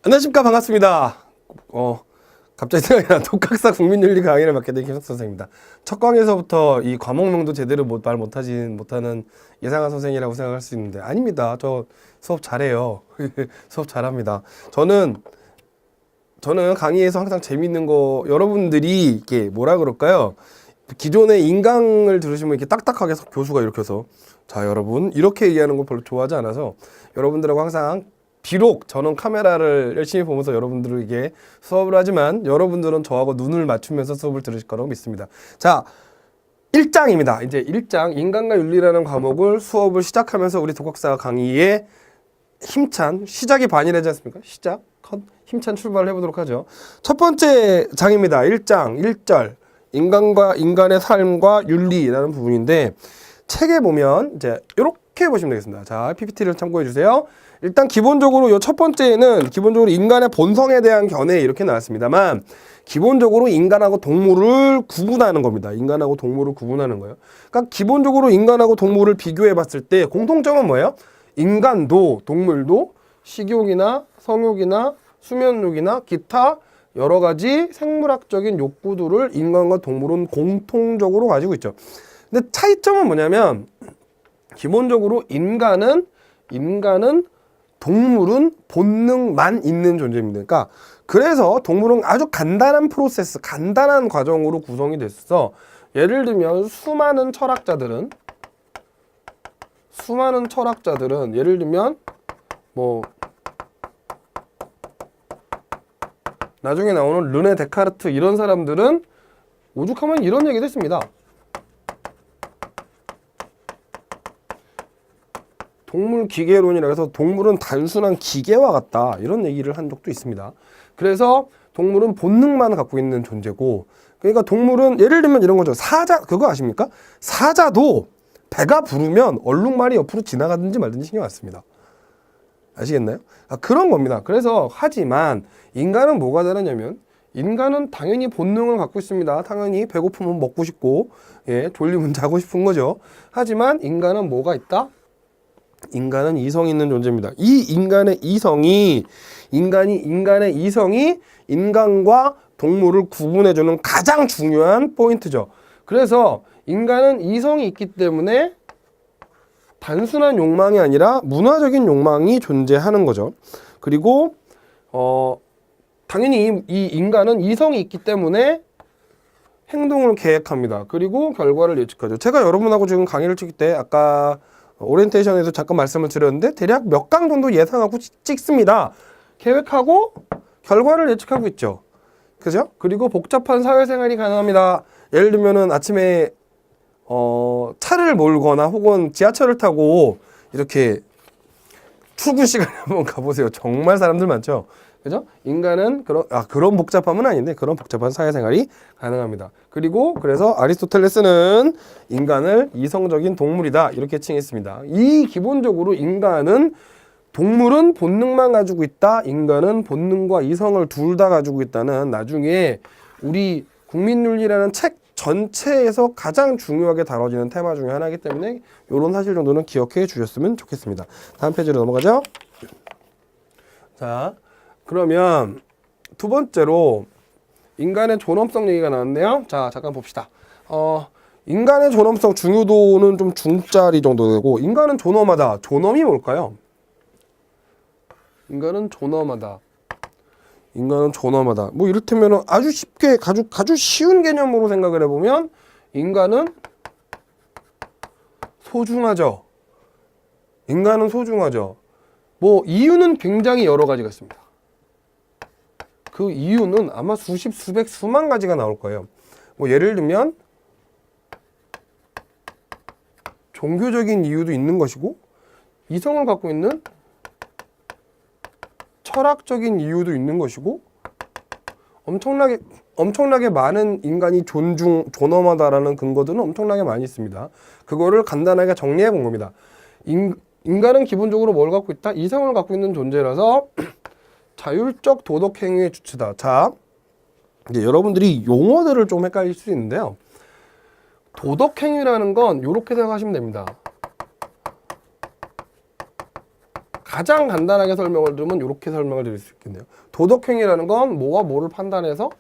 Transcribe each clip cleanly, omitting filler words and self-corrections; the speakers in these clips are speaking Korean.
안녕하십니까. 반갑습니다. 갑자기 생각이 나 독학사 국민윤리 강의를 맡게 된 김석 선생입니다. 첫 강에서부터 이 과목명도 제대로 말 못하는 예상한 선생이라고 생각할 수 있는데 아닙니다. 저 수업 잘해요. 수업 잘합니다. 저는 강의에서 항상 재밌는 거 여러분들이 이게 뭐라 그럴까요? 기존의 인강을 들으시면 이렇게 딱딱하게 교수가 이렇게 해서 자 여러분 이렇게 얘기하는 거 별로 좋아하지 않아서 여러분들하고 항상 비록 저는 카메라를 열심히 보면서 여러분들에게 수업을 하지만 여러분들은 저하고 눈을 맞추면서 수업을 들으실 거라고 믿습니다. 자, 1장입니다. 이제 1장 인간과 윤리라는 과목을 수업을 시작하면서 우리 독학사 강의에 힘찬 시작이 반이라지 않습니까? 힘찬 출발을 해보도록 하죠. 첫 번째 장입니다. 1장 1절 인간과 인간의 삶과 윤리라는 부분인데 책에 보면 이제 이렇게 보시면 되겠습니다. 자, PPT를 참고해 주세요. 일단 기본적으로 이 첫 번째는 기본적으로 인간의 본성에 대한 견해 이렇게 나왔습니다만 기본적으로 인간하고 동물을 구분하는 겁니다. 인간하고 동물을 구분하는 거예요. 그러니까 기본적으로 인간하고 동물을 비교해 봤을 때 공통점은 뭐예요? 인간도 동물도 식욕이나 성욕이나 수면욕이나 기타 여러 가지 생물학적인 욕구들을 인간과 동물은 공통적으로 가지고 있죠. 근데 차이점은 뭐냐면 기본적으로 인간은 동물은 본능만 있는 존재입니다. 그러니까 그래서 동물은 아주 간단한 프로세스, 간단한 과정으로 구성이 됐어. 예를 들면 수많은 철학자들은 예를 들면 뭐 나중에 나오는 르네 데카르트 이런 사람들은 오죽하면 이런 얘기도 했습니다. 동물 기계론이라 해서 동물은 단순한 기계와 같다 이런 얘기를 한 적도 있습니다. 그래서 동물은 본능만 갖고 있는 존재고 그러니까 동물은 예를 들면 이런 거죠. 사자 그거 아십니까? 사자도 배가 부르면 얼룩말이 옆으로 지나가든지 말든지 신경 안 씁니다. 아시겠나요? 그런 겁니다. 그래서 하지만 인간은 뭐가 다르냐면 인간은 당연히 본능을 갖고 있습니다. 당연히 배고프면 먹고 싶고 졸리면 자고 싶은 거죠. 하지만 인간은 뭐가 있다? 인간은 이성이 있는 존재입니다. 이 인간의 이성이 인간과 동물을 구분해주는 가장 중요한 포인트죠. 그래서 인간은 이성이 있기 때문에 단순한 욕망이 아니라 문화적인 욕망이 존재하는 거죠. 그리고 당연히 이 인간은 이성이 있기 때문에 행동을 계획합니다. 그리고 결과를 예측하죠. 제가 여러분하고 지금 강의를 찍을 때 아까 오리엔테이션에서 잠깐 말씀을 드렸는데 대략 몇 강 정도 예상하고 찍습니다. 계획하고 결과를 예측하고 있죠. 그죠? 그리고 복잡한 사회생활이 가능합니다. 예를 들면은 아침에 차를 몰거나 혹은 지하철을 타고 이렇게 출근 시간에 한번 가보세요. 정말 사람들 많죠? 그죠? 인간은 그런 복잡함은 아닌데 그런 복잡한 사회생활이 가능합니다. 그리고 그래서 아리스토텔레스는 인간을 이성적인 동물이다 이렇게 칭했습니다. 이 기본적으로 동물은 본능만 가지고 있다. 인간은 본능과 이성을 둘 다 가지고 있다는 나중에 우리 국민윤리라는 책 전체에서 가장 중요하게 다뤄지는 테마 중에 하나이기 때문에 이런 사실 정도는 기억해 주셨으면 좋겠습니다. 다음 페이지로 넘어가죠. 자, 그러면 두 번째로 인간의 존엄성 얘기가 나왔네요. 자, 잠깐 봅시다. 인간의 존엄성 중요도는 좀 중짜리 정도 되고 인간은 존엄하다. 존엄이 뭘까요? 인간은 존엄하다. 뭐 이를테면 아주 쉽게 아주 쉬운 개념으로 생각을 해보면 인간은 소중하죠. 뭐 이유는 굉장히 여러 가지가 있습니다. 그 이유는 아마 수십, 수백, 수만 가지가 나올 거예요. 뭐 예를 들면 종교적인 이유도 있는 것이고 이성을 갖고 있는 철학적인 이유도 있는 것이고 엄청나게 많은 인간이 존엄하다라는 근거들은 엄청나게 많이 있습니다. 그거를 간단하게 정리해 본 겁니다. 인간은 기본적으로 뭘 갖고 있다? 이성을 갖고 있는 존재라서 자율적 도덕 행위의 주체다. 자, 이제 여러분들이 용어들을 좀 헷갈릴 수 있는데요. 도덕 행위라는 건 이렇게 생각하시면 됩니다. 가장 간단하게 설명을 드리면 이렇게 설명을 드릴 수 있겠네요. 도덕행위라는 건 뭐와 뭐를 판단해서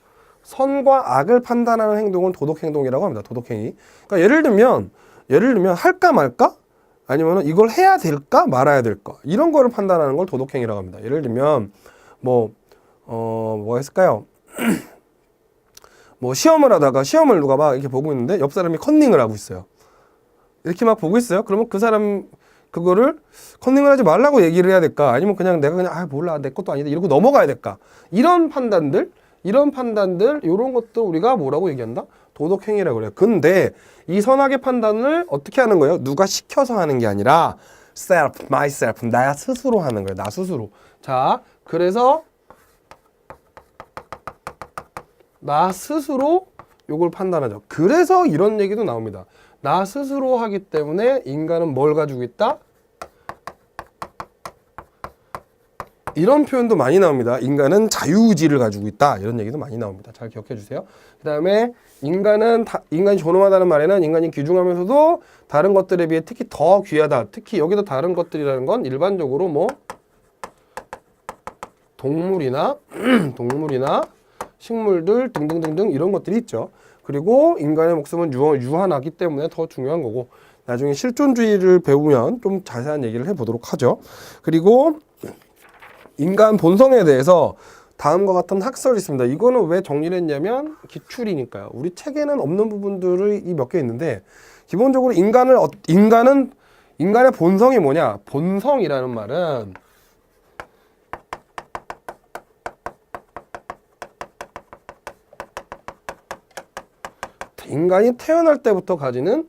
선과 악을 판단하는 행동을 도덕행동이라고 합니다. 도덕행위. 그러니까 예를 들면 할까 말까? 아니면 이걸 해야 될까 말아야 될까? 이런 거를 판단하는 걸 도덕행위라고 합니다. 예를 들면 뭐가 있을까요? 뭐 시험을 하다가 시험을 누가 막 이렇게 보고 있는데 옆 사람이 컨닝을 하고 있어요. 이렇게 막 보고 있어요. 그러면 그 사람 그거를 컨닝을 하지 말라고 얘기를 해야 될까? 아니면 그냥 내가 그냥 몰라 내 것도 아닌데 이러고 넘어가야 될까? 이런 판단들 이런 것도 우리가 뭐라고 얘기한다? 도덕행위라고 그래요. 근데 이 선악의 판단을 어떻게 하는 거예요? 누가 시켜서 하는 게 아니라 self, myself, 나 스스로 하는 거예요. 나 스스로. 자, 그래서 나 스스로 요걸 판단하죠. 그래서 이런 얘기도 나옵니다. 나 스스로 하기 때문에 인간은 뭘 가지고 있다? 이런 표현도 많이 나옵니다. 인간은 자유의지를 가지고 있다. 이런 얘기도 많이 나옵니다. 잘 기억해 주세요. 그 다음에 인간이 존엄하다는 말에는 인간이 귀중하면서도 다른 것들에 비해 특히 더 귀하다. 특히 여기서 다른 것들이라는 건 일반적으로 뭐 동물이나 식물들 등등등등 이런 것들이 있죠. 그리고 인간의 목숨은 유한하기 때문에 더 중요한 거고 나중에 실존주의를 배우면 좀 자세한 얘기를 해보도록 하죠. 그리고 인간 본성에 대해서 다음과 같은 학설이 있습니다. 이거는 왜 정리를 했냐면 기출이니까요. 우리 책에는 없는 부분들이 몇 개 있는데 기본적으로 인간의 본성이 뭐냐? 본성이라는 말은 인간이 태어날 때부터 가지는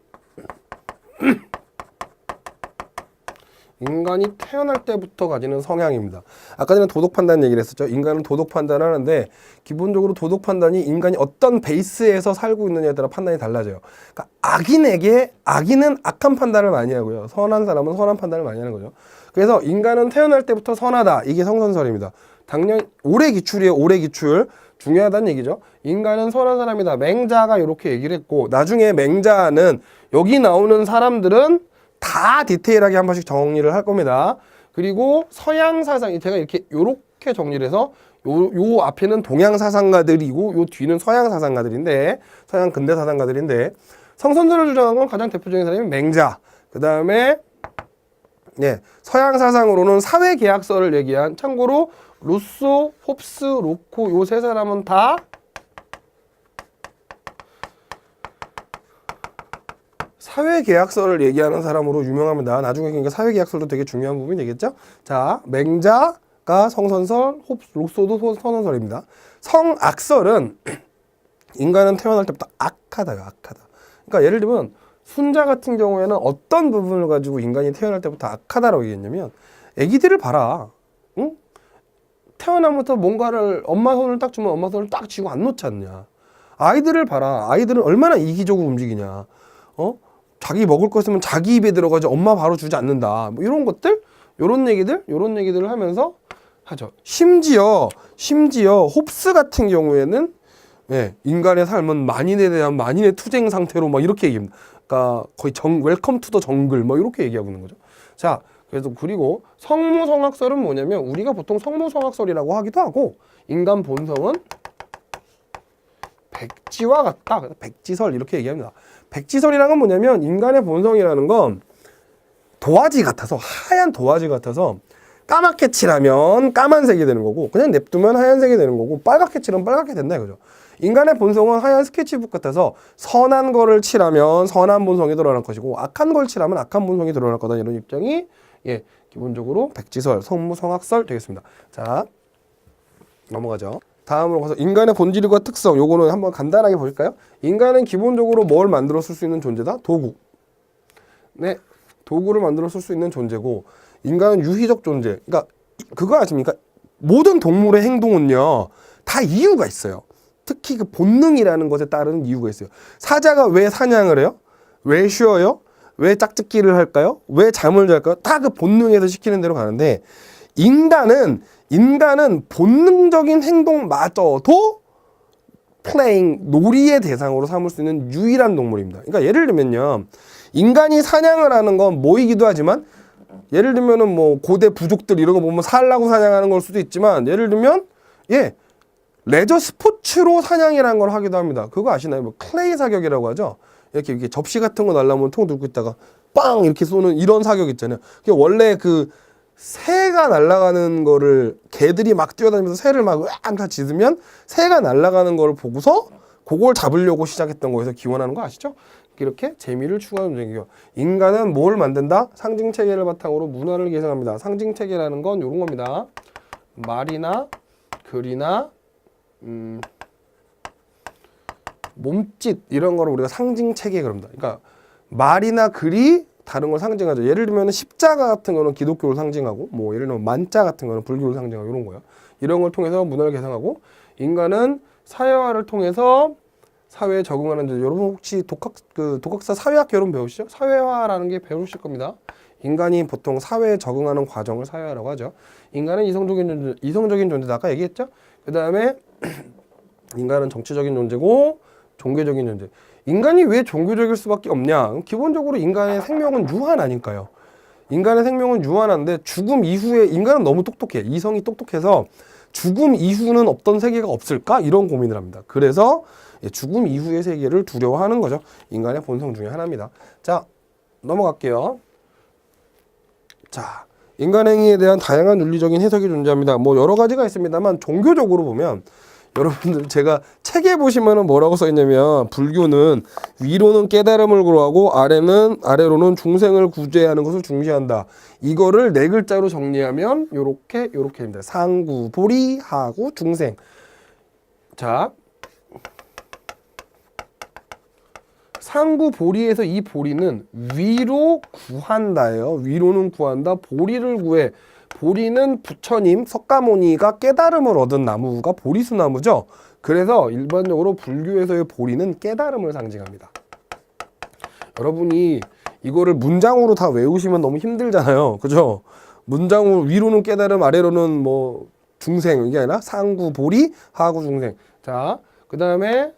성향입니다. 아까 전에 도덕 판단 얘기를 했었죠. 인간은 도덕 판단을 하는데 기본적으로 도덕 판단이 인간이 어떤 베이스에서 살고 있느냐에 따라 판단이 달라져요. 그러니까 악인은 악한 판단을 많이 하고요. 선한 사람은 선한 판단을 많이 하는 거죠. 그래서 인간은 태어날 때부터 선하다. 이게 성선설입니다. 당연히 올해 기출이에요. 올해 기출. 중요하다는 얘기죠. 인간은 선한 사람이다. 맹자가 이렇게 얘기를 했고 나중에 맹자는 여기 나오는 사람들은 다 디테일하게 한 번씩 정리를 할 겁니다. 그리고 서양 사상, 제가 요렇게 정리를 해서 요 앞에는 동양 사상가들이고 요 뒤는 서양 사상가들인데 서양 근대 사상가들인데 성선설을 주장한 건 가장 대표적인 사람이 맹자. 그 다음에 서양 사상으로는 사회계약서를 얘기한 참고로 루소, 홉스, 로코 요 세 사람은 다 사회계약서를 얘기하는 사람으로 유명합니다. 나중에 그러니까 사회계약서도 되게 중요한 부분이 되겠죠. 자, 맹자가 성선설, 로소도 성선설입니다. 성악설은 인간은 태어날 때부터 악하다요. 그러니까 예를 들면 순자 같은 경우에는 어떤 부분을 가지고 인간이 태어날 때부터 악하다라고 얘기했냐면 애기들을 봐라. 응? 태어나면서 뭔가를 엄마 손을 딱 주면 엄마 손을 딱 쥐고 안 놓지 않냐. 아이들을 봐라. 아이들은 얼마나 이기적으로 움직이냐. 자기 먹을 거 있으면 자기 입에 들어가지 엄마 바로 주지 않는다. 뭐 이런 것들, 요런 얘기들을 하면서 하죠. 심지어 홉스 같은 경우에는 인간의 삶은 만인에 대한 만인의 투쟁 상태로 막 이렇게 얘기합니다. 그러니까 거의 웰컴 투 더 정글 뭐 이렇게 얘기하고 있는 거죠. 자, 그리고 성무성악설은 뭐냐면 우리가 보통 성무성악설이라고 하기도 하고 인간 본성은 백지와 같다. 백지설 이렇게 얘기합니다. 백지설이라는 건 뭐냐면 인간의 본성이라는 건 도화지 같아서 하얀 도화지 같아서 까맣게 칠하면 까만색이 되는 거고 그냥 냅두면 하얀색이 되는 거고 빨갛게 칠하면 빨갛게 된다 이거죠. 인간의 본성은 하얀 스케치북 같아서 선한 거를 칠하면 선한 본성이 드러날 것이고 악한 걸 칠하면 악한 본성이 드러날 거다 이런 입장이 기본적으로 백지설, 성무성악설 되겠습니다. 자, 넘어가죠. 다음으로 가서 인간의 본질과 특성 요거는 한번 간단하게 볼까요? 인간은 기본적으로 뭘 만들어 쓸 수 있는 존재다? 도구. 도구를 만들어 쓸 수 있는 존재고 인간은 유희적 존재. 그러니까 그거 아십니까? 모든 동물의 행동은요 다 이유가 있어요. 특히 그 본능이라는 것에 따르는 이유가 있어요. 사자가 왜 사냥을 해요? 왜 쉬어요? 왜 짝짓기를 할까요? 왜 잠을 잘까요? 다 그 본능에서 시키는 대로 가는데 인간은 본능적인 행동마저도 놀이의 대상으로 삼을 수 있는 유일한 동물입니다. 그러니까 예를 들면요. 인간이 사냥을 하는 건 모이기도 하지만 예를 들면은 뭐 고대 부족들 이런 거 보면 살라고 사냥하는 걸 수도 있지만 예를 들면 레저 스포츠로 사냥이라는 걸 하기도 합니다. 그거 아시나요? 뭐 클레이 사격이라고 하죠. 이렇게 접시 같은 거 날라오면 통 들고 있다가 빵 이렇게 쏘는 이런 사격 있잖아요. 그게 원래 그 새가 날아가는 거를 개들이 막 뛰어다니면서 새를 막 으앙 다 짖으면 새가 날아가는 걸 보고서 그걸 잡으려고 시작했던 거에서 기원하는 거 아시죠? 이렇게 재미를 추구하는 존재예요. 인간은 뭘 만든다? 상징 체계를 바탕으로 문화를 개성합니다. 상징 체계라는 건 이런 겁니다. 말이나 글이나 몸짓 이런 거를 우리가 상징 체계 그럽니다. 그러니까 말이나 글이 다른 걸 상징하죠. 예를 들면 십자가 같은 거는 기독교를 상징하고 뭐 예를 들면 만자 같은 거는 불교를 상징하고 이런 거예요. 이런 걸 통해서 문화를 개성하고 인간은 사회화를 통해서 사회에 적응하는 데 여러분 혹시 독학사 사회학 개론 배우시죠? 사회화라는 게 배우실 겁니다. 인간이 보통 사회에 적응하는 과정을 사회화라고 하죠. 인간은 이성적인 존재다 아까 얘기했죠? 그 다음에 인간은 정치적인 존재고 종교적인 존재. 인간이 왜 종교적일 수밖에 없냐? 기본적으로 인간의 생명은 유한하니까요. 인간의 생명은 유한한데 죽음 이후에 인간은 너무 똑똑해. 이성이 똑똑해서 죽음 이후는 없던 세계가 없을까? 이런 고민을 합니다. 그래서 죽음 이후의 세계를 두려워하는 거죠. 인간의 본성 중에 하나입니다. 자, 넘어갈게요. 자, 인간 행위에 대한 다양한 윤리적인 해석이 존재합니다. 뭐 여러 가지가 있습니다만 종교적으로 보면 여러분들 제가 책에 보시면은 뭐라고 써 있냐면 불교는 위로는 깨달음을 구하고 아래로는 중생을 구제하는 것을 중시한다. 이거를 네 글자로 정리하면 요렇게 됩니다. 상구, 보리, 하구, 중생. 자, 상구 보리에서 이 보리는 위로 구한다예요. 위로는 구한다. 보리를 구해. 보리는 부처님 석가모니가 깨달음을 얻은 나무가 보리수나무죠. 그래서 일반적으로 불교에서의 보리는 깨달음을 상징합니다. 여러분이 이거를 문장으로 다 외우시면 너무 힘들잖아요. 그죠? 문장으로 위로는 깨달음, 아래로는 뭐 중생 이게 아니라 상구 보리, 하구 중생. 자, 그 다음에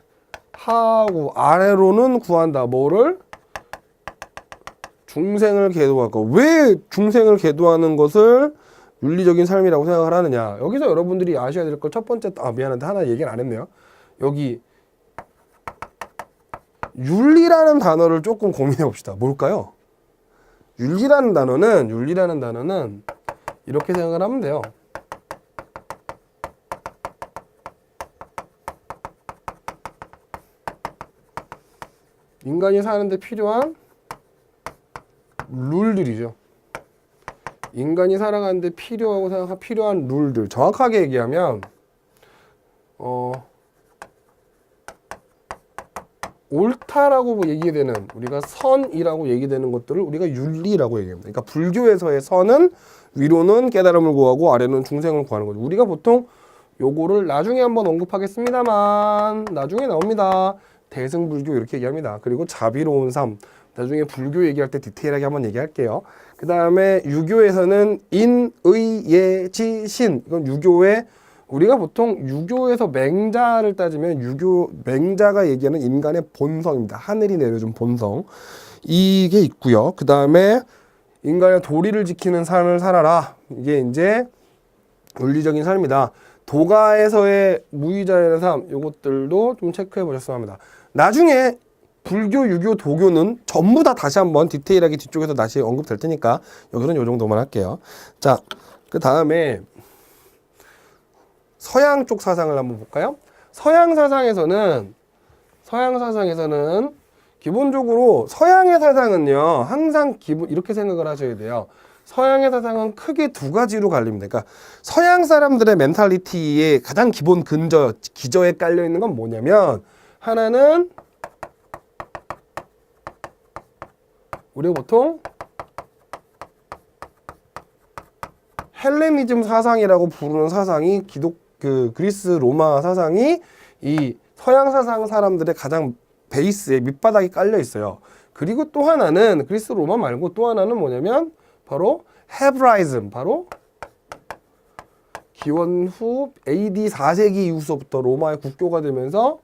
하구 아래로는 구한다. 뭐를? 중생을 계도하고. 왜 중생을 계도하는 것을 윤리적인 삶이라고 생각을 하느냐. 여기서 여러분들이 아셔야 될 걸 첫 번째, 미안한데 하나 얘기를 안 했네요. 여기 윤리라는 단어를 조금 고민해 봅시다. 뭘까요? 윤리라는 단어는 이렇게 생각을 하면 돼요. 인간이 사는데 필요한 룰들이죠. 인간이 살아가는데 필요한 룰들. 정확하게 얘기하면 옳다라고 얘기되는 우리가 선이라고 얘기되는 것들을 우리가 윤리라고 얘기합니다. 그러니까 불교에서의 선은 위로는 깨달음을 구하고 아래는 중생을 구하는 거죠. 우리가 보통 요거를 나중에 한번 언급하겠습니다만 나중에 나옵니다. 대승불교 이렇게 얘기합니다. 그리고 자비로운 삶. 나중에 불교 얘기할 때 디테일하게 한번 얘기할게요. 그 다음에 유교에서는 인, 의, 예, 지, 신. 이건 유교의 우리가 보통 유교에서 맹자를 따지면 맹자가 얘기하는 인간의 본성입니다. 하늘이 내려준 본성. 이게 있고요. 그 다음에 인간의 도리를 지키는 삶을 살아라. 이게 이제 윤리적인 삶이다. 도가에서의 무의자의 삶, 이것들도 좀 체크해 보셨으면 합니다. 나중에 불교, 유교, 도교는 전부 다 다시 한번 디테일하게 뒤쪽에서 다시 언급될 테니까 여기서는 요 정도만 할게요. 자, 그 다음에 서양 쪽 사상을 한번 볼까요? 서양 사상에서는 기본적으로 서양의 사상은요, 항상 이렇게 생각을 하셔야 돼요. 서양의 사상은 크게 두 가지로 갈립니다. 그러니까 서양 사람들의 멘탈리티의 가장 기본 기저에 깔려 있는 건 뭐냐면 하나는 우리가 보통 헬레니즘 사상이라고 부르는 사상이 그리스 로마 사상이 이 서양 사상 사람들의 가장 베이스에 밑바닥에 깔려 있어요. 그리고 또 하나는 그리스 로마 말고 또 하나는 뭐냐면 바로 헤브라이즘, 바로 기원 후 AD 4세기 이후서부터 로마의 국교가 되면서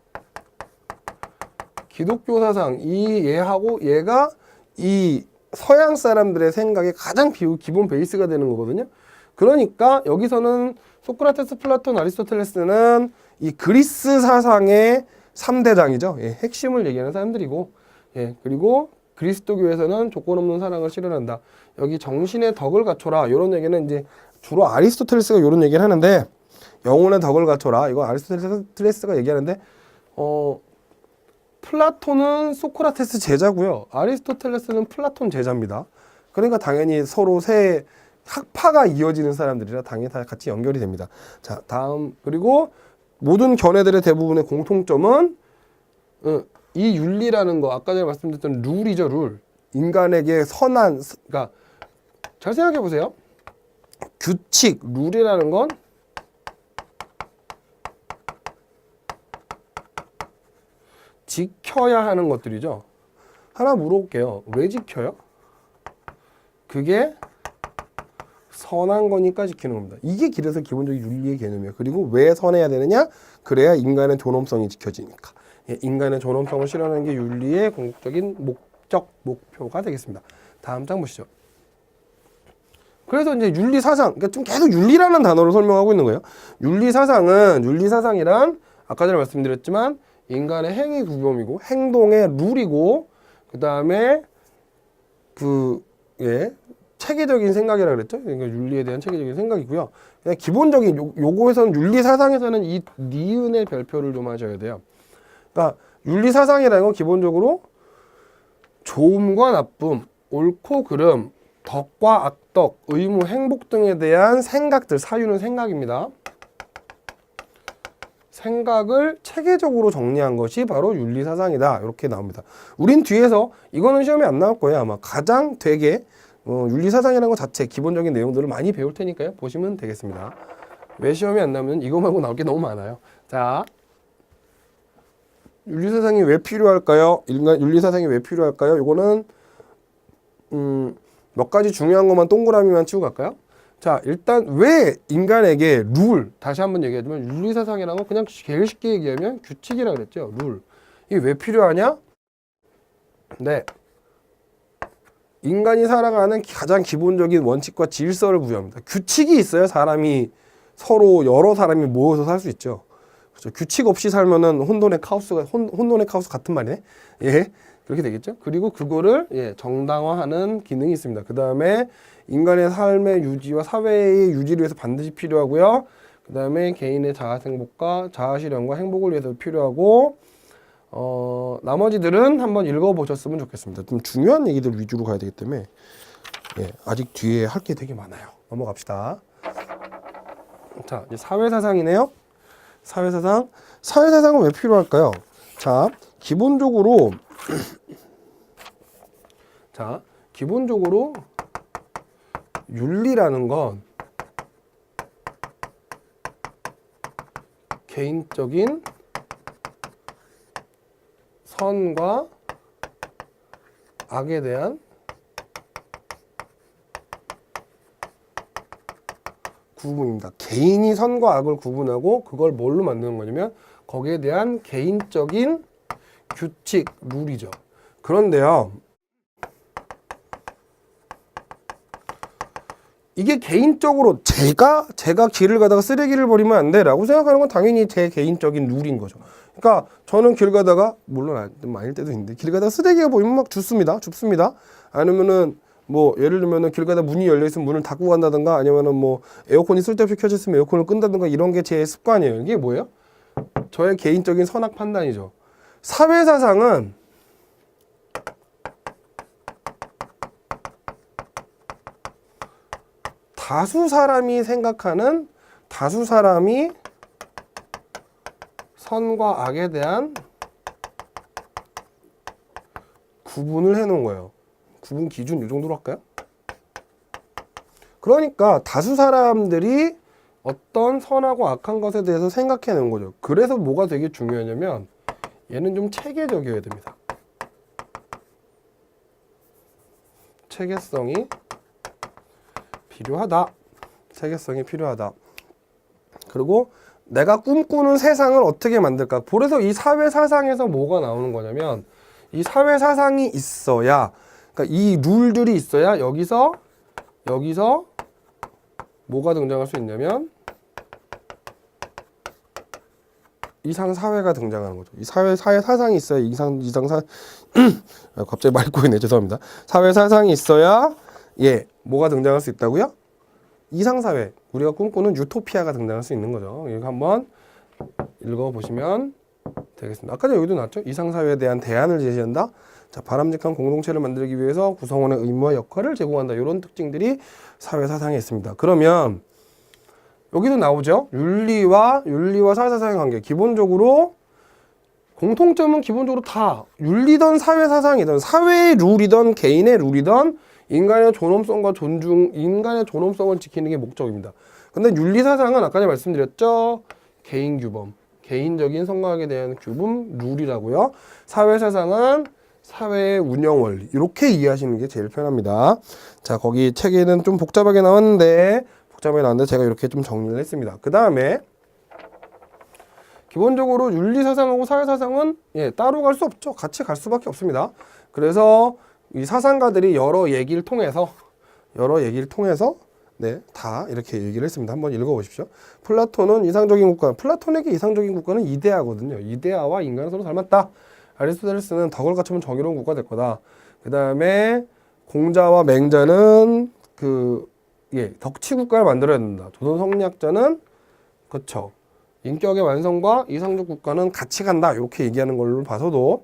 기독교 사상, 얘가 이 서양 사람들의 생각의 가장 기본 베이스가 되는 거거든요. 그러니까 여기서는 소크라테스, 플라톤, 아리스토텔레스는 이 그리스 사상의 3대장이죠. 예, 핵심을 얘기하는 사람들이고, 예, 그리고 그리스도교에서는 조건 없는 사랑을 실현한다. 여기 정신의 덕을 갖춰라. 이런 얘기는 이제 주로 아리스토텔레스가 이런 얘기를 하는데, 영혼의 덕을 갖춰라. 이거 아리스토텔레스가 얘기하는데, 플라톤은 소크라테스 제자고요. 아리스토텔레스는 플라톤 제자입니다. 그러니까 당연히 서로 새 학파가 이어지는 사람들이라 당연히 다 같이 연결이 됩니다. 자, 다음. 그리고 모든 견해들의 대부분의 공통점은 이 윤리라는 거, 아까 전에 말씀드렸던 룰이죠, 룰. 인간에게 선한, 그러니까 잘 생각해 보세요. 규칙, 룰이라는 건 지켜야 하는 것들이죠. 하나 물어볼게요. 왜 지켜요? 그게 선한 거니까 지키는 겁니다. 이게 그래서 기본적인 윤리의 개념이에요. 그리고 왜 선해야 되느냐? 그래야 인간의 존엄성이 지켜지니까. 예, 인간의 존엄성을 실현하는 게 윤리의 궁극적인 목표가 되겠습니다. 다음 장 보시죠. 그래서 이제 윤리 사상, 그러니까 좀 계속 윤리라는 단어로 설명하고 있는 거예요. 윤리 사상이란 아까 전에 말씀드렸지만 인간의 행위 구범이고 행동의 룰이고 그 다음에 체계적인 생각이라고 그랬죠. 그러니까 윤리에 대한 체계적인 생각이고요. 그냥 기본적인 요거에서는 윤리 사상에서는 이 니은의 별표를 좀 하셔야 돼요. 그러니까 윤리 사상이라는 건 기본적으로 좋음과 나쁨, 옳고 그름, 덕과 악덕, 의무, 행복 등에 대한 생각들, 사유는 생각입니다. 생각을 체계적으로 정리한 것이 바로 윤리사상이다. 이렇게 나옵니다. 우린 뒤에서 이거는 시험에 안 나올 거예요. 아마 가장 되게 윤리사상이라는 것 자체 기본적인 내용들을 많이 배울 테니까요. 보시면 되겠습니다. 왜 시험에 안 나오면 이거 말고 나올 게 너무 많아요. 자, 윤리사상이 왜 필요할까요? 윤리사상이 왜 필요할까요? 이거는 몇 가지 중요한 것만 동그라미만 치고 갈까요? 자, 일단 왜 인간에게 룰, 다시 한번 얘기하지만 윤리사상이라는 건 그냥 제일 쉽게 얘기하면 규칙이라고 그랬죠. 룰. 이게 왜 필요하냐? 네. 인간이 살아가는 가장 기본적인 원칙과 질서를 부여합니다. 규칙이 있어야 사람이 서로 여러 사람이 모여서 살 수 있죠. 그렇죠? 규칙 없이 살면은 혼돈의 카오스 같은 말이네. 예. 그렇게 되겠죠. 그리고 그거를 정당화하는 기능이 있습니다. 그 다음에 인간의 삶의 유지와 사회의 유지를 위해서 반드시 필요하고요. 그 다음에 개인의 자아행복과 자아실현과 행복을 위해서 필요하고 나머지들은 한번 읽어보셨으면 좋겠습니다. 좀 중요한 얘기들 위주로 가야 되기 때문에 아직 뒤에 할 게 되게 많아요. 넘어갑시다. 자, 이제 사회사상이네요. 사회사상은 왜 필요할까요? 자, 기본적으로 윤리라는 건 개인적인 선과 악에 대한 구분입니다. 개인이 선과 악을 구분하고 그걸 뭘로 만드는 거냐면 거기에 대한 개인적인 규칙, 룰이죠. 그런데요, 이게 개인적으로 제가 길을 가다가 쓰레기를 버리면 안 돼라고 생각하는 건 당연히 제 개인적인 룰인 거죠. 그러니까 저는 길 가다가 물론 아닐 때도 있는데 길 가다가 쓰레기가 보이면 막 줍습니다. 아니면은 뭐 예를 들면은 길 가다 문이 열려 있으면 문을 닫고 간다든가 아니면은 뭐 에어컨이 쓸데없이 켜져 있으면 에어컨을 끈다든가 이런 게 제 습관이에요. 이게 뭐예요? 저의 개인적인 선악 판단이죠. 사회사상은 다수 사람이 선과 악에 대한 구분을 해놓은 거예요. 구분 기준 이 정도로 할까요? 그러니까 다수 사람들이 어떤 선하고 악한 것에 대해서 생각해 놓은 거죠. 그래서 뭐가 되게 중요하냐면 얘는 좀 체계적이어야 됩니다. 체계성이 필요하다. 그리고 내가 꿈꾸는 세상을 어떻게 만들까? 그래서 이 사회 사상에서 뭐가 나오는 거냐면 이 사회 사상이 있어야 그러니까 이 룰들이 있어야 여기서 뭐가 등장할 수 있냐면 이상 사회가 등장하는 거죠. 이 사회 사상이 있어야 이상 사 갑자기 말 꼬이네. 죄송합니다. 사회 사상이 있어야 뭐가 등장할 수 있다고요? 이상 사회, 우리가 꿈꾸는 유토피아가 등장할 수 있는 거죠. 이거 한번 읽어 보시면 되겠습니다. 아까 여기도 나왔죠? 이상 사회에 대한 대안을 제시한다. 자, 바람직한 공동체를 만들기 위해서 구성원의 의무와 역할을 제공한다. 이런 특징들이 사회 사상에 있습니다. 그러면 여기도 나오죠. 윤리와 사회사상의 관계. 기본적으로 공통점은 기본적으로 다 윤리든 사회사상이든 사회의 룰이든 개인의 룰이든 인간의 존엄성과 인간의 존엄성을 지키는 게 목적입니다. 근데 윤리사상은 아까 전에 말씀드렸죠. 개인 규범, 개인적인 성각에 대한 규범, 룰이라고요. 사회사상은 사회의 운영 원리. 이렇게 이해하시는 게 제일 편합니다. 자, 거기 책에는 좀 복잡하게 나왔는데 제가 이렇게 좀 정리를 했습니다. 그 다음에 기본적으로 윤리사상하고 사회사상은 따로 갈 수 없죠. 같이 갈 수밖에 없습니다. 그래서 이 사상가들이 여러 얘기를 통해서 다 이렇게 얘기를 했습니다. 한번 읽어보십시오. 플라톤은 이상적인 국가, 플라톤에게 이상적인 국가는 이데아거든요. 이데아와 인간은 서로 닮았다. 아리스토텔레스는 덕을 갖추면 정의로운 국가 될 거다. 그 다음에 공자와 맹자는 덕치 국가를 만들어야 된다. 조선 성리학자는 그쵸. 인격의 완성과 이상적 국가는 같이 간다. 이렇게 얘기하는 걸로 봐서도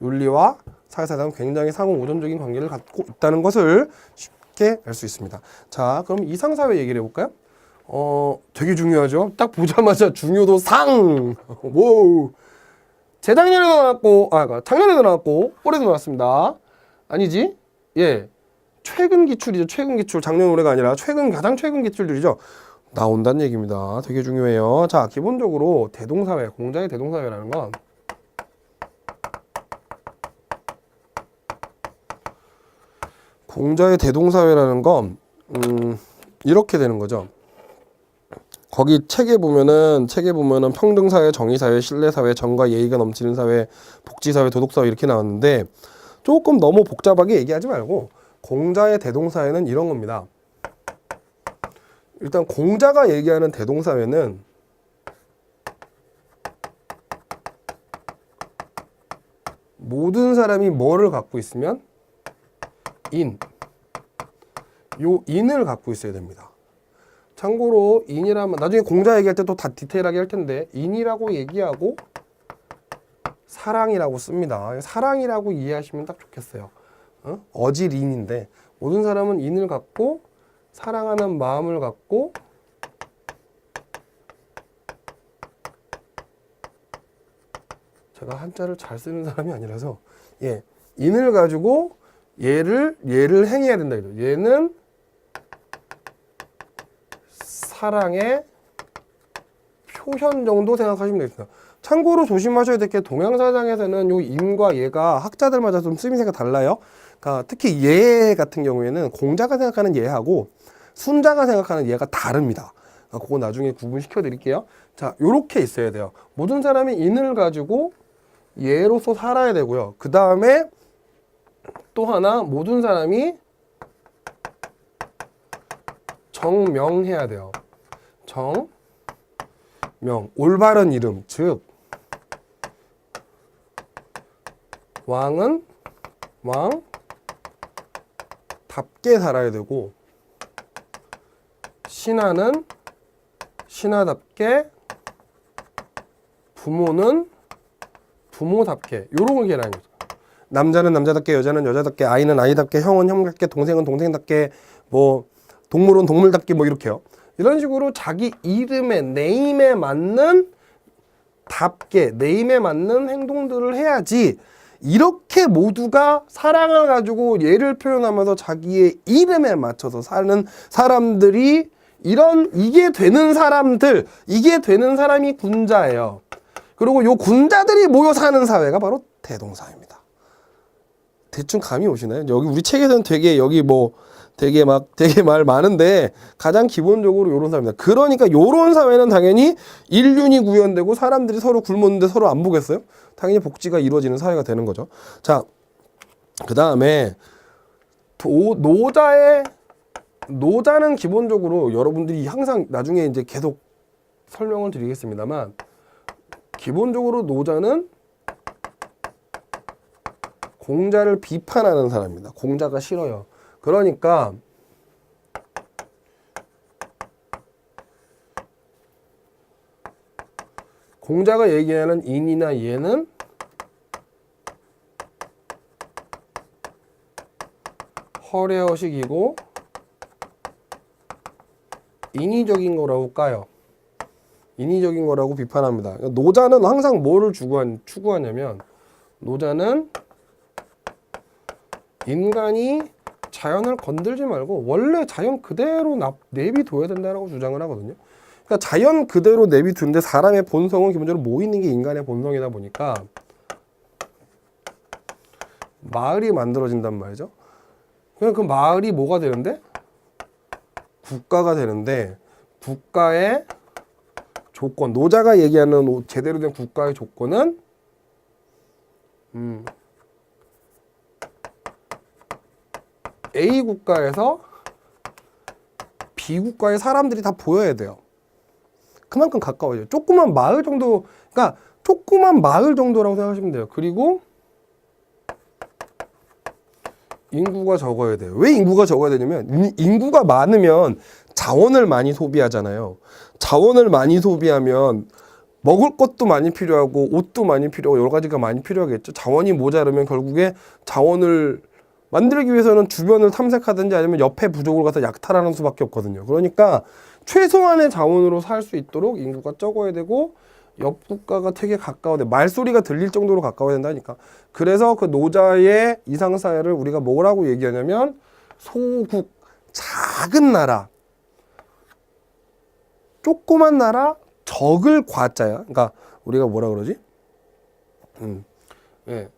윤리와 사회사상은 굉장히 상호 우존적인 관계를 갖고 있다는 것을 쉽게 알 수 있습니다. 자, 그럼 이상사회 얘기를 해볼까요? 되게 중요하죠. 딱 보자마자 중요도 상! 오! 재작년에도 나왔고, 작년에도 나왔고, 올해도 나왔습니다. 아니지? 최근 기출이죠. 최근 기출. 작년 올해가 아니라 가장 최근 기출들이죠. 나온다는 얘기입니다. 되게 중요해요. 자, 기본적으로 대동사회, 공자의 대동사회라는 건 이렇게 되는 거죠. 거기 책에 보면은 평등사회, 정의사회, 신뢰사회, 정과 예의가 넘치는 사회, 복지사회, 도덕사회 이렇게 나왔는데 조금 너무 복잡하게 얘기하지 말고 공자의 대동사회는 이런 겁니다. 일단 공자가 얘기하는 대동사회는 모든 사람이 뭐를 갖고 있으면 인을 갖고 있어야 됩니다. 참고로 인이라면 나중에 공자 얘기할 때 또 다 디테일하게 할 텐데 인이라고 얘기하고 사랑이라고 씁니다. 사랑이라고 이해하시면 딱 좋겠어요. 어질인인데 모든 사람은 인을 갖고 사랑하는 마음을 갖고 제가 한자를 잘 쓰는 사람이 아니라서 인을 가지고 얘를 행해야 된다. 얘는 사랑의 표현 정도 생각하시면 되겠습니다. 참고로 조심하셔야 될 게 동양사상에서는 요 인과 얘가 학자들마다 좀 쓰임새가 달라요. 그러니까 특히 얘 같은 경우에는 공자가 생각하는 얘하고 순자가 생각하는 얘가 다릅니다. 그러니까 그거 나중에 구분시켜 드릴게요. 자, 요렇게 있어야 돼요. 모든 사람이 인을 가지고 얘로서 살아야 되고요. 그 다음에 또 하나 모든 사람이 정명해야 돼요. 정명, 올바른 이름, 즉 왕은 왕답게 살아야 되고 신하는 신하답게, 부모는 부모답게, 요런 게라는 거죠. 남자는 남자답게, 여자는 여자답게, 아이는 아이답게, 형은 형답게, 동생은 동생답게, 뭐 동물은 동물답게, 뭐 이렇게요. 이런 식으로 자기 이름에, 네임에 맞는 답게, 네임에 맞는 행동들을 해야지 이렇게 모두가 사랑을 가지고 얘를 표현하면서 자기의 이름에 맞춰서 사는 사람들이 이게 되는 사람이 군자예요. 그리고 요 군자들이 모여 사는 사회가 바로 대동사회입니다. 대충 감이 오시나요? 여기 우리 책에서는 되게 말 많은데 가장 기본적으로 요런 사회입니다. 그러니까 요런 사회는 당연히 인륜이 구현되고 사람들이 서로 굶었는데 서로 안 보겠어요? 당연히 복지가 이루어지는 사회가 되는 거죠. 자, 그 다음에 노자는 기본적으로 여러분들이 항상 나중에 이제 계속 설명을 드리겠습니다만, 기본적으로 노자는 공자를 비판하는 사람입니다. 공자가 싫어요. 그러니까 공자가 얘기하는 인이나 예는 허례허식이고 인위적인 거라고 까요. 인위적인 거라고 비판합니다. 노자는 항상 뭐를 추구하냐면, 노자는 인간이 자연을 건들지 말고 원래 자연 그대로 내비둬야 된다고 주장을 하거든요. 그러니까 자연 그대로 내비두는데 사람의 본성은 기본적으로 모이는 게 인간의 본성이다 보니까 마을이 만들어진단 말이죠. 그냥 그 마을이 뭐가 되는데? 국가가 되는데, 국가의 조건, 노자가 얘기하는 제대로 된 국가의 조건은 A 국가에서 B 국가의 사람들이 다 보여야 돼요. 그만큼 가까워져요. 조그만 마을 정도, 그러니까 조그만 마을 정도라고 생각하시면 돼요. 그리고 인구가 적어야 돼요. 왜 인구가 적어야 되냐면, 인구가 많으면 자원을 많이 소비하잖아요. 자원을 많이 소비하면 먹을 것도 많이 필요하고 옷도 많이 필요하고 여러 가지가 많이 필요하겠죠. 자원이 모자르면 결국에 자원을 만들기 위해서는 주변을 탐색하든지 아니면 옆에 부족을 가서 약탈하는 수밖에 없거든요. 그러니까 최소한의 자원으로 살 수 있도록 인구가 적어야 되고, 옆 국가가 되게 가까워야 돼. 말소리가 들릴 정도로 가까워야 된다니까. 그래서 그 노자의 이상사회를 우리가 뭐라고 얘기하냐면 소국, 작은 나라, 조그만 나라, 적을 과자야. 그러니까 우리가 뭐라 그러지? 예.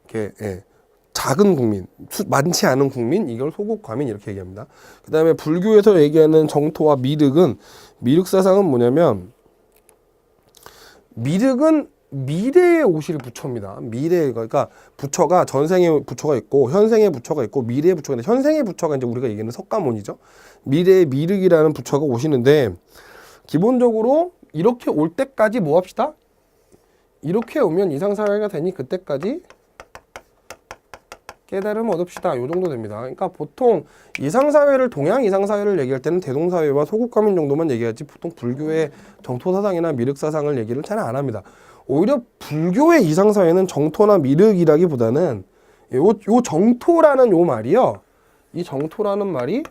이렇게, 예. 작은 국민, 많지 않은 국민, 이걸 소국과민 이렇게 얘기합니다. 그 다음에 불교에서 얘기하는 정토와 미륵은, 미륵사상은 뭐냐면, 미륵은 미래의 오실 부처입니다. 미래, 그러니까 부처가 전생의 부처가 있고 현생의 부처가 있고 미래의 부처가 있는데, 현생의 부처가 이제 우리가 얘기하는 석가모니죠. 미래의 미륵이라는 부처가 오시는데, 기본적으로 이렇게 올 때까지 뭐 합시다? 이렇게 오면 이상사회가 되니 그때까지 깨달음 얻읍시다. 요 정도 됩니다. 그러니까 보통 이상사회를, 동양 이상사회를 얘기할 때는 대동사회와 소국가민 정도만 얘기하지, 보통 불교의 정토사상이나 미륵사상을 얘기를 잘 안 합니다. 오히려 불교의 이상사회는 정토나 미륵이라기보다는 요 정토라는 요 말이요, 이 정토라는 말이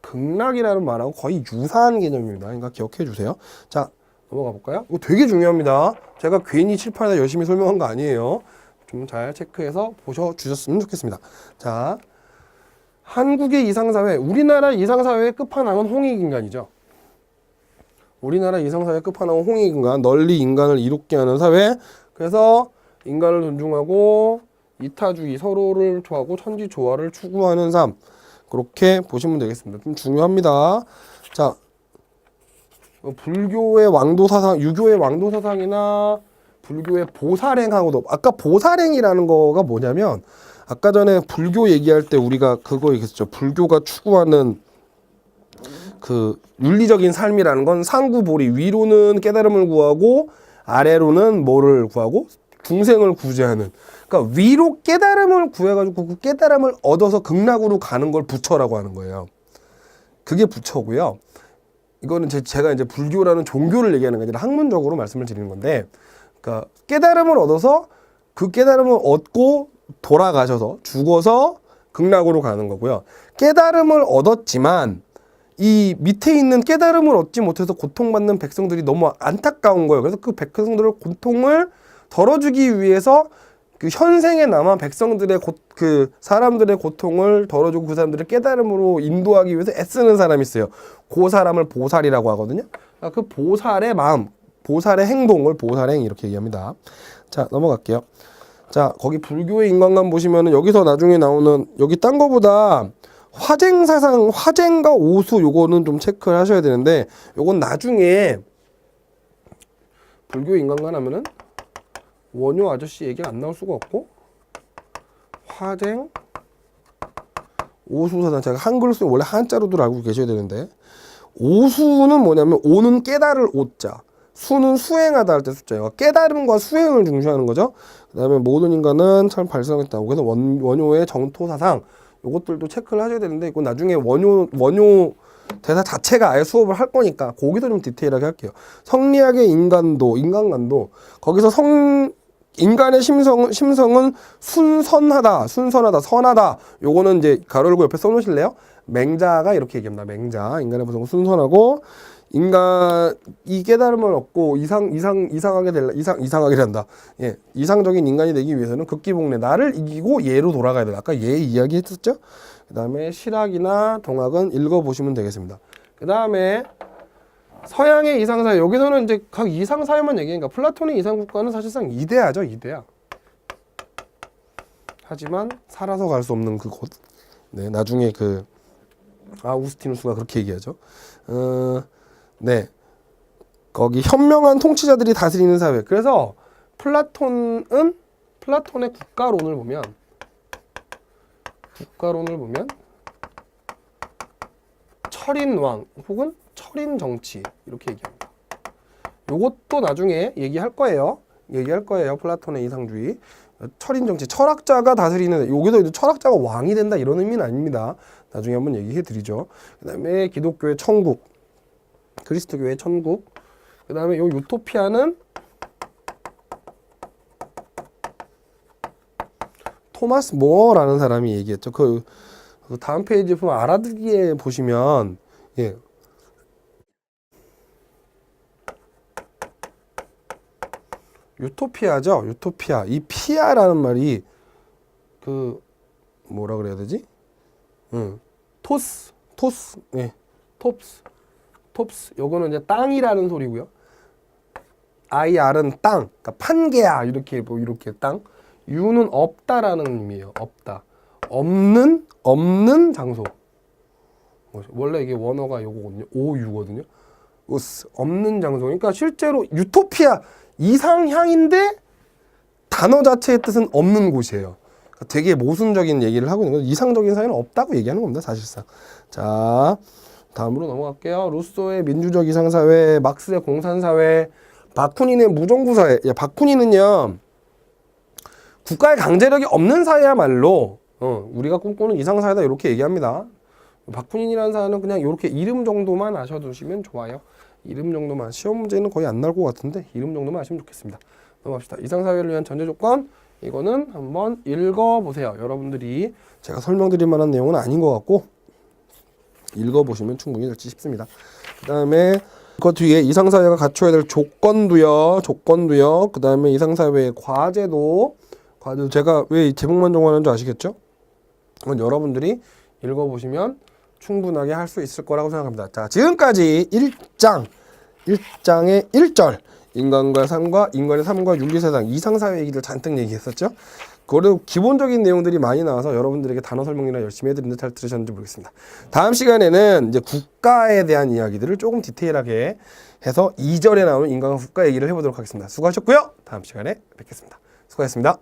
극락이라는 말하고 거의 유사한 개념입니다. 그러니까 기억해 주세요. 자, 넘어가 볼까요? 이거 되게 중요합니다. 제가 괜히 칠판에다 열심히 설명한 거 아니에요. 좀 잘 체크해서 보셔주셨으면 좋겠습니다. 자, 한국의 이상사회, 우리나라 이상사회의 끝판왕은 홍익인간이죠. 우리나라 이상사회의 끝판왕은 홍익인간, 널리 인간을 이롭게 하는 사회. 그래서 인간을 존중하고 이타주의, 서로를 좋아하고 천지조화를 추구하는 삶, 그렇게 보시면 되겠습니다. 좀 중요합니다. 자, 불교의 왕도사상, 유교의 왕도사상이나 불교의 보살행하고도, 아까 보살행이라는 거가 뭐냐면, 아까 전에 불교 얘기할 때 우리가 그거 얘기했죠. 불교가 추구하는 그 윤리적인 삶이라는 건 상구보리, 위로는 깨달음을 구하고 아래로는 뭐를 구하고? 중생을 구제하는. 그러니까 위로 깨달음을 구해가지고 그 깨달음을 얻어서 극락으로 가는 걸 부처라고 하는 거예요. 그게 부처고요. 이거는 제가 이제 불교라는 종교를 얘기하는 게 아니라 학문적으로 말씀을 드리는 건데, 그러니까 깨달음을 얻어서 그 깨달음을 얻고 돌아가셔서 죽어서 극락으로 가는 거고요. 깨달음을 얻었지만 이 밑에 있는 깨달음을 얻지 못해서 고통받는 백성들이 너무 안타까운 거예요. 그래서 그 백성들의 고통을 덜어주기 위해서 그 현생에 남아 백성들의 그 사람들의 고통을 덜어주고 그 사람들을 깨달음으로 인도하기 위해서 애쓰는 사람이 있어요. 그 사람을 보살이라고 하거든요. 그 보살의 마음, 보살의 행동을 보살행 이렇게 얘기합니다. 자, 넘어갈게요. 자, 거기 불교의 인간관 보시면은 여기서 나중에 나오는, 여기 딴 거보다 화쟁사상, 화쟁과 오수 요거는 좀 체크를 하셔야 되는데, 요건 나중에 불교 인간관 하면은 원효 아저씨 얘기가 안 나올 수가 없고, 화쟁 오수사단. 제가 한글 쓰면 원래 한자로도 알고 계셔야 되는데, 오수는 뭐냐면 오는 깨달을 오자, 수는 수행하다 할 때 숫자예요. 깨달음과 수행을 중시하는 거죠. 그 다음에 모든 인간은 참 발생했다. 그래서 원효의 정토사상 요것들도 체크를 하셔야 되는데, 이건 나중에 원효 대사 자체가 아예 수업을 할 거니까 거기서 좀 디테일하게 할게요. 성리학의 인간관도 거기서 인간의 심성은 순선하다, 선하다. 요거는 이제 가로 열고 옆에 써놓으실래요? 맹자가 이렇게 얘기합니다. 맹자. 인간의 본성은 순선하고, 이 깨달음을 얻고 이상하게 된다. 예, 이상적인 인간이 되기 위해서는 극기복례, 나를 이기고 얘로 돌아가야 된다. 아까 얘 이야기 했었죠? 그 다음에 실학이나 동학은 읽어보시면 되겠습니다. 그 다음에 서양의 이상사회, 여기서는 이제 각 이상사회만 얘기하니까 플라톤의 이상국가는 사실상 이데아죠, 이데아. 하지만 살아서 갈 수 없는 그곳. 네, 나중에 아우구스티누스가 그렇게 얘기하죠. 네, 거기 현명한 통치자들이 다스리는 사회. 그래서 플라톤의 국가론을 보면 철인왕 혹은 철인 정치 이렇게 얘기합니다. 요것도 나중에 얘기할 거예요. 플라톤의 이상주의. 철인 정치, 철학자가 다스리는, 여기서 이제 철학자가 왕이 된다 이런 의미는 아닙니다. 나중에 한번 얘기해 드리죠. 그 다음에 기독교의 천국, 그리스도교의 천국. 그 다음에 요 유토피아는 토마스 모어라는 사람이 얘기했죠. 그 다음 페이지 보면 알아듣기에 보시면, 예, 유토피아죠. 유토피아. 이 피아라는 말이 뭐라 그래야 되지? 토스. 예. 톱스. 요거는 이제 땅이라는 소리고요. IR은 땅. 그러니까 판게야. 이렇게 땅. 유는 없다라는 의미예요. 없다. 없는 장소. 원래 이게 원어가 요거거든요. 오유거든요. 없는 장소. 그러니까 실제로 유토피아, 이상향인데 단어 자체의 뜻은 없는 곳이에요. 그러니까 되게 모순적인 얘기를 하고 있는 거죠. 이상적인 사회는 없다고 얘기하는 겁니다, 사실상. 자, 다음으로 넘어갈게요. 루소의 민주적 이상사회, 막스의 공산사회, 바쿠닌의 무정부사회. 바쿠닌은요, 국가의 강제력이 없는 사회야말로 우리가 꿈꾸는 이상사회다 이렇게 얘기합니다. 바쿠닌이라는 사회는 그냥 이렇게 이름 정도만 아셔두시면 좋아요. 이름 정도만. 시험 문제는 거의 안 나올 것 같은데 이름 정도만 아시면 좋겠습니다. 넘어갑시다. 이상사회를 위한 전제 조건, 이거는 한번 읽어보세요. 여러분들이 제가 설명드릴 만한 내용은 아닌 것 같고 읽어보시면 충분히 될지 싶습니다. 그 다음에 그 뒤에 이상사회가 갖춰야 될 조건도요. 그 다음에 이상사회의 과제도 제가 왜 제목만 정하는 줄 아시겠죠? 그건 여러분들이 읽어보시면 충분하게 할 수 있을 거라고 생각합니다. 자, 지금까지 1장의 1절, 인간의 삶과 윤리사상, 이상사회 얘기를 잔뜩 얘기했었죠. 그리고 기본적인 내용들이 많이 나와서 여러분들에게 단어 설명이나 열심히 해드리는데 잘 들으셨는지 모르겠습니다. 다음 시간에는 이제 국가에 대한 이야기들을 조금 디테일하게 해서 2절에 나오는 인간과 국가 얘기를 해보도록 하겠습니다. 수고하셨고요. 다음 시간에 뵙겠습니다. 수고하셨습니다.